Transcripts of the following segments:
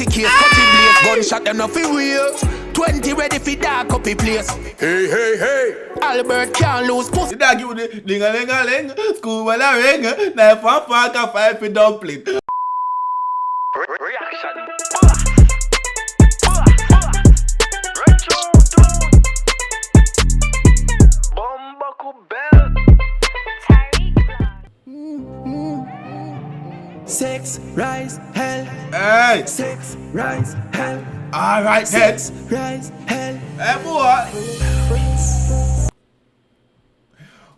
case, cutty blaze, gunshot them nothing real. 20 ready for dark up the place. Hey. Albert can't lose pussy. Did I give you the ding-a-ling-a-ling? School when I ring, knife and fork and 5 for dumpling. Reaction. Sex, rise, hell. Hey. Sex, rise, hell. Alright then. Sex, rise, hell. Hey boy.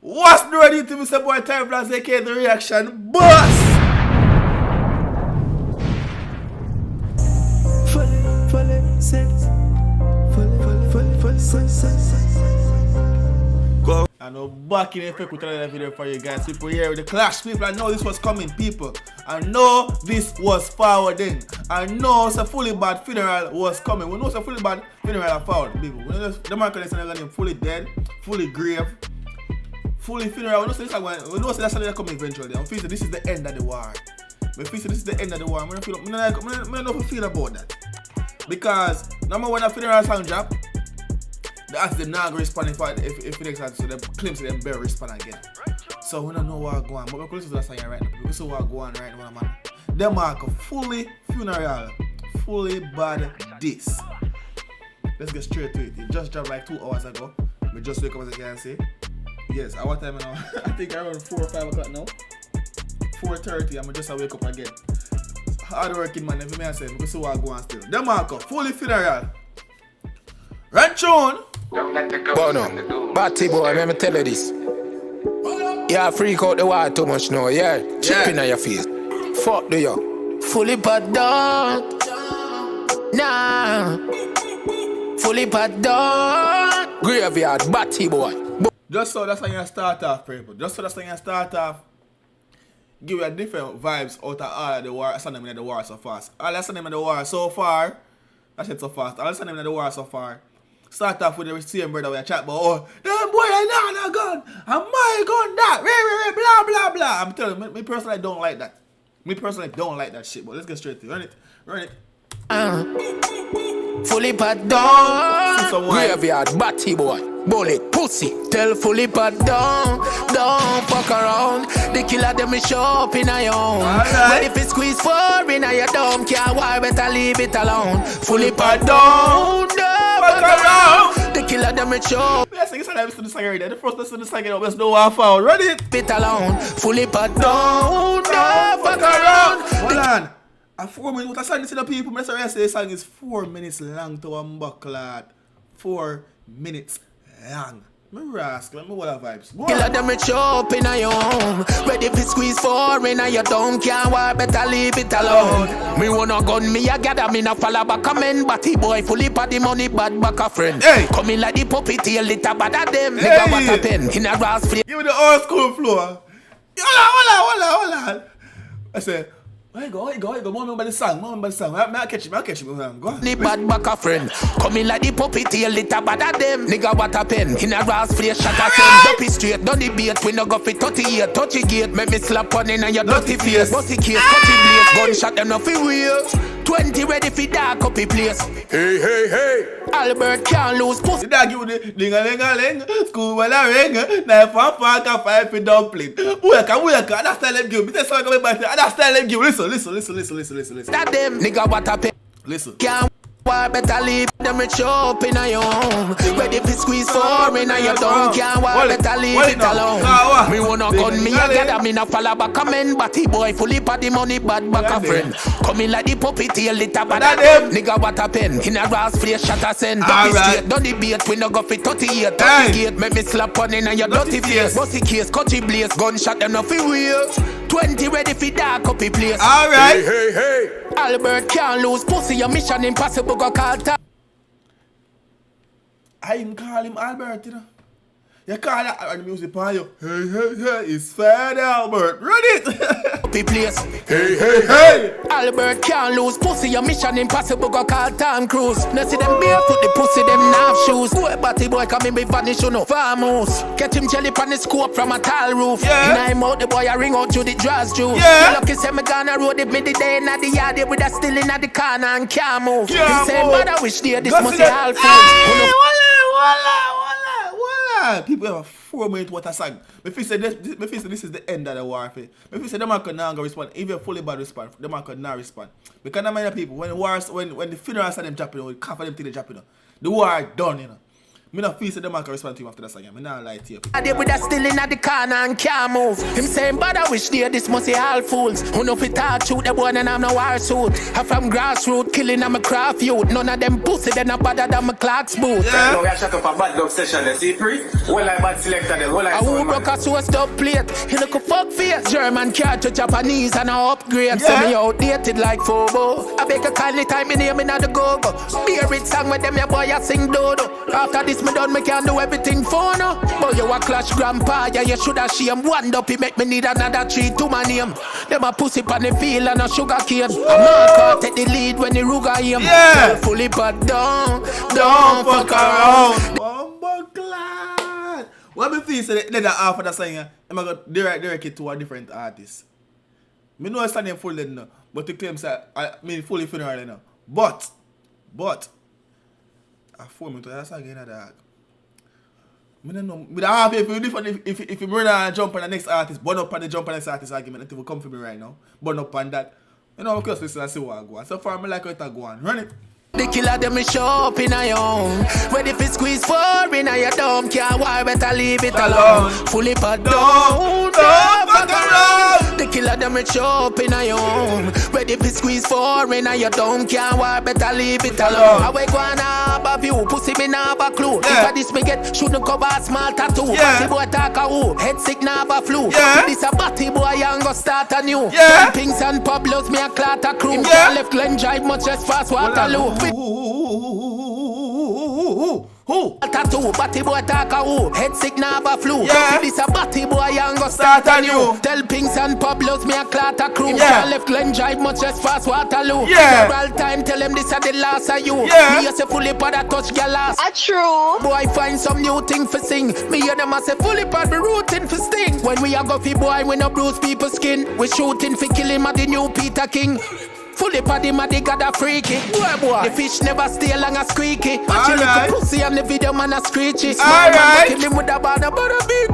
What's the ready to Mr. Boy TyrekeReacts, aka the reaction boss? Fully sex. Fully sex. Go. I know back in effect with another video for you guys. People here with the clash. People, I know this was coming, people. I know this was forwarding. I know a fully bad funeral was coming. We know a fully bad funeral are forward, people. We know Demarco is going fully dead, fully grave, fully funeral. We know this that's going to come eventually. I'm feeling this is the end of the war. I feel this is the end of the war. I don't feel about that. Because number one, the funeral song drop. That's the not responding for if it next time, so them claims them better respond again. So we don't know what's going on. But we listen to that song right now. We see what's going on right now, man. Demarco, fully funeral, fully bad this. Let's get straight to it. It just dropped like 2 hours ago. We just wake up as I can say. Yes, at what time now? I think around 4 or 5 o'clock now. 4:30, I'm just wake up again. Hard working man, every man say, we see what's going on still. Demarco, fully funeral. Run tune. But no, Batty boy, let me tell you this. Yeah, freak out the water too much now, yeah. Chipping on your face. Fuck do you? Fully pad down. Nah. Fully pad down. Graveyard, Batty boy. Just so that's how you start off, people. Just so that's how you start off. Give you different vibes out of all of the war. I saw them in the war so fast. All I saw them in the war so far. That's it so fast. All I saw them in the war so far. Start off with the same brother where I chat about, oh, them boy are not a gun, and my gun that, blah, blah, blah. I'm telling you, me personally don't like that. Me personally don't like that shit, but let's get straight to it. Run it. Fully pad down. Graveyard, Batty boy. Bullet, pussy. Tell fully pad down. Don't fuck around. The killer them is show up in a own. But if it squeeze 4 in a your dumb car, why better leave it alone? Fully pad down. Fuck around. The killer them is show. Yes, I listen to the song already. The first listen to the song, let's know what I found. Ready? It alone. Fully pad down. Fuck around. Hold on. At 4 minutes, what I sang to the people, I say the song is 4 minutes long to unbuckle. 4 minutes long. Me rascal, me what vibes. Killer them rich up in a your home. Ready for squeeze 4 in a your dumb can't war, better leave it alone. Me wanna gun me a gather, me no follow back a men. Batty boy fully pa the money bad back a friend. Hey. Come in like the puppy tail, little bad at them. Nigga what a pen, in a grass flea. Give me the old school floor. Hold on. I said, Go, remember the song, I'll catch him, go on. The bad back a friend. Come in like the puppy tail, little bad at them. Nigga what a pen, in a grass flea, shot a send. Duppy straight, done the bait, we no go fit 38. Touchy gate, make me slap on in your dirty face. Bossy case, cutty blaze, gunshot them no fi real. 20 ready for dark up the place. Hey. Albert can't lose pussy. Did I give you the ding-a-ling-a-ling? School when I ring, knife and fork and 5 for dumpling. Wake, that's tell them give. Me tell someone coming back there, that's tell them give. Listen. That them, nigga what a pen. Listen. Can't war, better leave them rich up in a your home. Ready for squeeze 4 in a your dumb can't war, better leave it alone. Me wanna gun me a gather, me no follow back a men. Batty boy fully pa the money bad back a friend. Come in like the puppy tail, little bad at them. Nigga what a pen, in a grass flea, shot a send. Duppy straight, done the bait, we no go fit 38. Touchy gate, make me slap on in a your dirty face. Bossy case, cutty blaze, gunshot them no fi real. 20 ready for dark up the place. Alright. Hey. Albert can't lose pussy, your mission impossible go call time. I even call him Albert, you know. You call that and the music on you. Hey, it's Fed Albert. Run it! Place. Hey! Albert can't lose pussy, your mission impossible, go call Tom Cruise. No see them barefoot, the pussy, them nav shoes. Boy, batty boy, come in, be vanish, you know. Farmhouse. Get him jelly pan the scope from a tall roof. Yeah. In I'm out, the boy, I ring out to the draws juice. Yeah. Lucky say me gonna road it, me the day in the yard, with a still in the corner and can't move. Can't He say, move. mother wish there, this Go must see be that. all Hey, friends. voila. People have 4 minutes what a song. Me feel say this is the end of the warfare. Me feel say them man could not go respond. If you fully bad respond, them man could not respond. Because that many people when the funeral start them dropping, we cough them till they dropping. The war done, you know. Me not feel say them man can respond to him after that song. Me not lie to you. I did with a still in the corner and can't move. Him saying, but I wish there, this must be all fools. Who know if it all shoot the boy and I'm no war suit. I'm from grassroots, killing I'm a craft youth. None of them pussy, they not better than my Clark's boot. Yeah. No, we are shut up a bad dog session, let's see pre. Well, I bad selector, then well, I I who broke a source up plate. He look a fuck face. German cat to Japanese and I upgrade. So me outdated like Fobo. I beg a kindly time in name in the go-go. Beer it song with them, your boy I sing dodo. After this me done, me can do everything for no. But you a clash grandpa, yeah, you shoulda shame. One up, he make me need another tree to my name. Them a pussy pan the field and a sugar cane. A marker take the lead when the ruga aim. Yeah. Fully but don't fuck around. Bumbo glad. What me feel say that half of the song, I'm gonna direct it to a different artist. Me know I stand in full then now, but the claim say I mean fully funeral now. But I 4 minutes that's again that. Me don't know. Me don't have if you run and jump on the next artist, burn up on the jump on the next artist argument, it will come for me right now. Burn up on that. You know, of course, listen and see what I go on. So far, me like how it go on. Run it. The killer them me show up in a young. Ready for squeeze 4 in a your dome. Can't why better leave it alone. Fully put down, don't fuck around. The killer them me show up in a young. Ready for squeeze 4 in a your dome. Can't why better leave it alone. I wake one up of you, pussy me nah have a clue. Yeah. If I this me get, shouldn't cover a small tattoo. Yeah. Batty boy talk a who, head sick nah have a flu. Yeah. This a batty boy young go start a new. Yeah. Pinks and Pablos me a clot a crew. Yeah. Left Glen drive much less fast Waterloo. Who? Tattoo, batty boy talk a who, head sick nah have a flu. Yeah. This a batty boy young go Start start a anew. new. Tell Pinks and Pablos me a clot a crew. Yeah. Left Glen drive much less fast Waterloo. Yeah. Several time tell them this a the last of you. Yeah. Me a say fully pad a touch gal last. True. Boy find some new thing for sing. Me hear them a say fully pad be rooting for sting. When we a go fi boy we no bruise people skin. We shooting fi kill him at the new Peter King. Fully pad him at the god a freaky. Boy. The fish never stay long a squeaky. Watch your Alright. little pussy and the video man a screechy. Small Alright. man kill him with a bad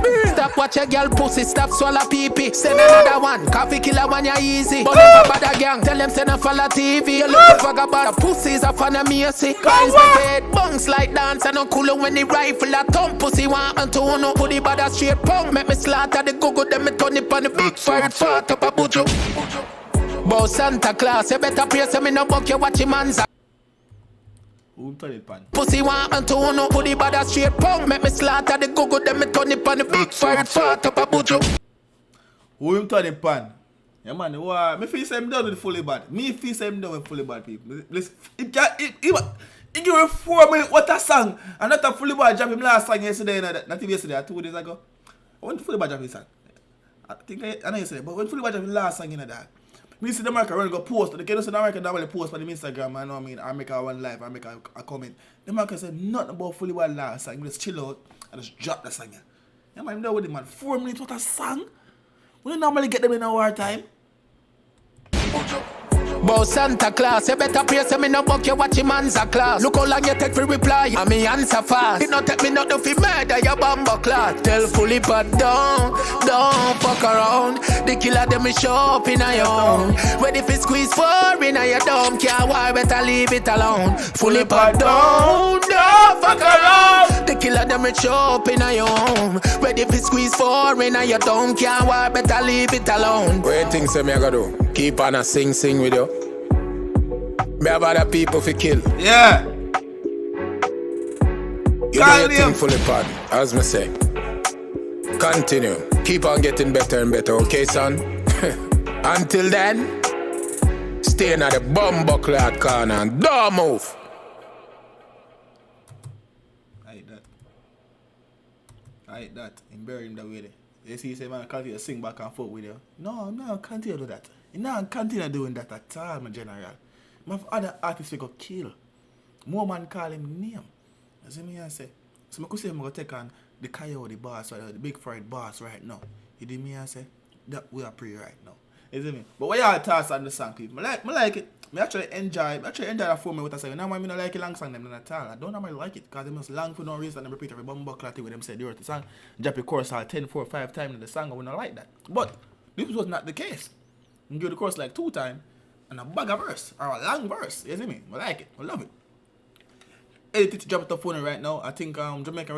big. Stop watch your girl pussy, stop swallow pee-pee. Send another one, coffee killer one ya easy. But if a bad gang, tell them send a follow TV. You look for a bad pussy is a fan of me, you see. Guys make head bounce like dance and no cooler when the rifle a thump. Pussy want and to no put the bad a straight punk. Make me slaughter the go-go, then me turn it on the big fire fart up a bujo. Bow Santa Claus, you better pray so me no buck you watch him man's. Who turn it pan? Pussy want and to no put the bad a straight punk. Make me slaughter the go-go, then me turn it on the big fire fart up a bujo. Who him turn it pan? Yeah man, me feel say him done with fully bad. Me feel say him done with fully bad people. Listen, he give me 4 minutes what a song. And not a fully bad job him last song yesterday, not even yesterday, 2 days ago. I went to fully bad job his song. I know yesterday, but when fully bad job his last song in that. Me see Demarco run go post. The kid in America normally post on the Instagram, I know what I mean, I make a one live, I make a comment. Demarco said nothing about fully bad last song. Just chill out and just drop the song. Yeah man, I'm there with him man. 4 minutes what a song? We don't normally get them in a wartime. Bow Santa Claus, you better pray so me no buck you watch him man's a class. Look how long you take for reply, and me answer fast. It not take me not to fi murder your bumbo clot. Tell fully but don't fuck around. The killer them me show up in a young. Ready fi squeeze 4 in a your dome. Can't why better leave it alone. Fully but don't fuck around. The killer them me show up in a young. Ready fi squeeze 4 in a your dome. Can't why better leave it alone. What you think say me I gotta do? Keep on a sing with you. Me have other people fi kill. Yeah. You know your thing fully pad, as me say. Continue. Keep on getting better and better, okay, son? Until then, stay in the bumbuckler corner and don't move. I hate that. Like that. And bury him that way there. You see, say, man, I continue to sing back and forth with you. No, I'm not continue to do that. You know, continue doing that at all, my general. My other artists we go kill. More man call him name. You see me I say? So I could say I'm going to take on the Coyote boss or the Big Fried boss right now. You did me I say? That we are pray right now. You see me? But what y'all thoughts on the song, people? I like it. I actually enjoy that for me with a song. Now I don't like a long song them at all. I don't normally like it because they must long for no reason and repeat every bumble clatty with them said they wrote the song. Drop the chorus all 10, 4, 5 times in the song. I would not like that. But this was not the case. You do the chorus like 2 times and a bag of verse or a long verse. You see me? I like it. I love it. Edit it to drop it to phone right now. I think Jamaican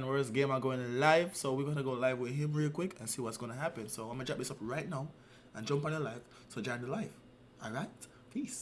verse game are going live. So we're gonna go live with him real quick and see what's gonna happen. So I'm gonna drop this up right now and jump on the live. So join the live. Alright? Peace.